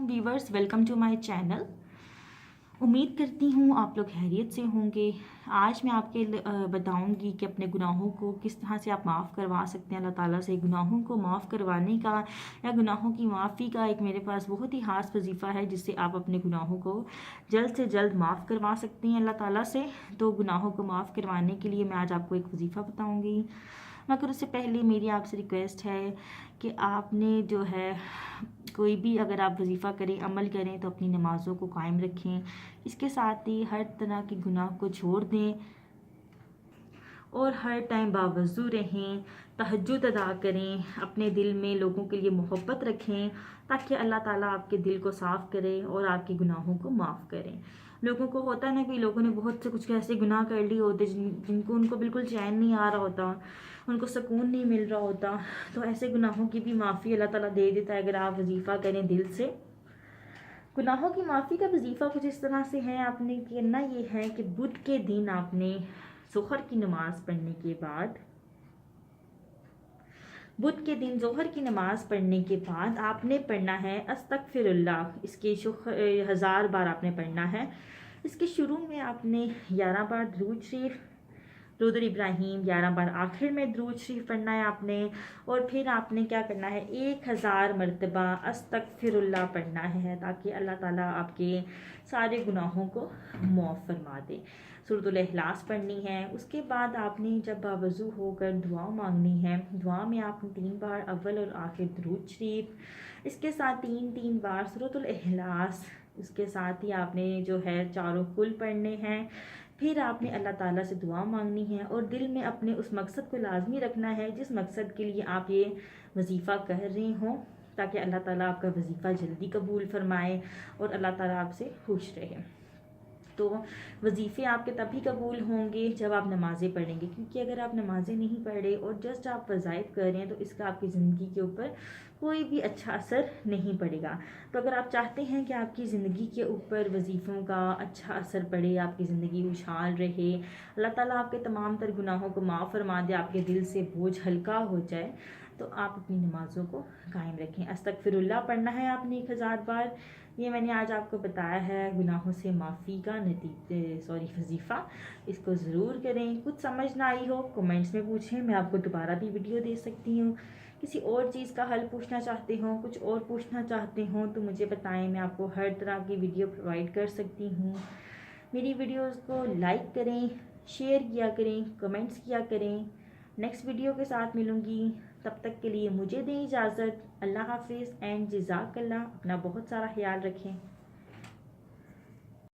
अस्सलाम viewers, welcome to my channel. उम्मीद करती हूँ आप लोग खैरियत से होंगे। आज मैं आपके बताऊंगी कि अपने गुनाहों को किस तरह से आप माफ़ करवा सकते हैं अल्लाह ताला से। गुनाहों को माफ़ करवाने का या गुनाहों की माफ़ी का एक मेरे पास बहुत ही ख़ास वजीफ़ा है जिससे आप अपने गुनाहों को जल्द से जल्द माफ़ करवा सकते हैं अल्लाह ताला से। तो गुनाहों को माफ़ करवाने के लिए मैं आज आपको एक वजीफ़ा बताऊँगी, मगर उससे पहले मेरी आपसे रिक्वेस्ट है कि आपने जो है कोई भी अगर आप वजीफ़ा करें, अमल करें तो अपनी नमाज़ों को कायम रखें। इसके साथ ही हर तरह के गुनाह को छोड़ दें और हर टाइम बावज़ू रहें, तहज्जुद अदा करें, अपने दिल में लोगों के लिए मोहब्बत रखें ताकि अल्लाह ताला आपके दिल को साफ़ करे और आपके गुनाहों को माफ़ करें। लोगों को होता है ना कि लोगों ने बहुत से कुछ ऐसे गुनाह कर लिए होते जिनको उनको बिल्कुल चैन नहीं आ रहा होता, उनको सुकून नहीं मिल रहा होता। तो ऐसे गुनाहों की भी माफ़ी अल्लाह ताला दे देता है अगर आप वजीफ़ा करें दिल से। गुनाहों की माफ़ी का वजीफ़ा कुछ इस तरह से है, आपने करना ये है कि बुध के दिन आपने ज़ोहर की नमाज़ पढ़ने के बाद ज़ोहर की नमाज़ पढ़ने के बाद आपने पढ़ना है अस्तगफिरुल्लाह। इसके 1000 बार आपने पढ़ना है। इसके शुरू में आपने 11 बार दुरूद शरीफ, दुरूद इब्राहीम 11 बार आखिर में दुरूद शरीफ पढ़ना है आपने। और फिर आपने क्या करना है, 1000 मरतबा अस्तगफिरुल्लाह पढ़ना है ताकि अल्लाह ताला आपके सारे गुनाहों को माफ़ फरमा दे। सूरतुल इखलास पढ़नी है। उसके बाद आपने जब बावज़ू होकर दुआ मांगनी है, दुआ में आपने 3 बार अव्वल और आखिर दुरूद शरीफ, इसके साथ 3 बार सूरतुल इखलास, उसके साथ ही आपने जो है चारों कुल पढ़ने हैं। फिर आपने अल्लाह ताला से दुआ मांगनी है और दिल में अपने उस मकसद को लाजमी रखना है जिस मकसद के लिए आप ये वजीफ़ा कर रहे हों, ताकि अल्लाह ताला आपका वजीफ़ा जल्दी कबूल फरमाए और अल्लाह ताला आपसे खुश रहे। तो वजीफ़े आपके तभी कबूल होंगे जब आप नमाज़ें पढ़ेंगे, क्योंकि अगर आप नमाज़ें नहीं पढ़ रहे और जस्ट आप वज़ाइफ कर रहे हैं तो इसका आपकी ज़िंदगी के ऊपर कोई भी अच्छा असर नहीं पड़ेगा। तो अगर आप चाहते हैं कि आपकी ज़िंदगी के ऊपर वजीफ़ों का अच्छा असर पड़े, आपकी ज़िंदगी खुशहाल रहे, अल्लाह ताला आपके तमाम तर गुनाहों को माफ़ फरमा दे, आपके दिल से बोझ हल्का हो जाए, तो आप अपनी नमाज़ों को कायम रखें। अस्तगफिरुल्लाह पढ़ना है आपने 1000 बार। ये मैंने आज आपको बताया है गुनाहों से माफ़ी का वजीफ़ा। इसको ज़रूर करें। कुछ समझ ना आई हो कमेंट्स में पूछें, मैं आपको दोबारा भी वीडियो दे सकती हूँ। किसी और चीज़ का हल पूछना चाहते हो, कुछ और पूछना चाहते हो तो मुझे बताएं, मैं आपको हर तरह की वीडियो प्रोवाइड कर सकती हूँ। मेरी वीडियोज़ को लाइक करें, शेयर किया करें, कमेंट्स किया करें। नेक्स्ट वीडियो के साथ मिलूँगी, तब तक के लिए मुझे दें इजाज़त। अल्लाह हाफिज़ एंड जज़ाकल्लाह। अपना बहुत सारा ख्याल रखें।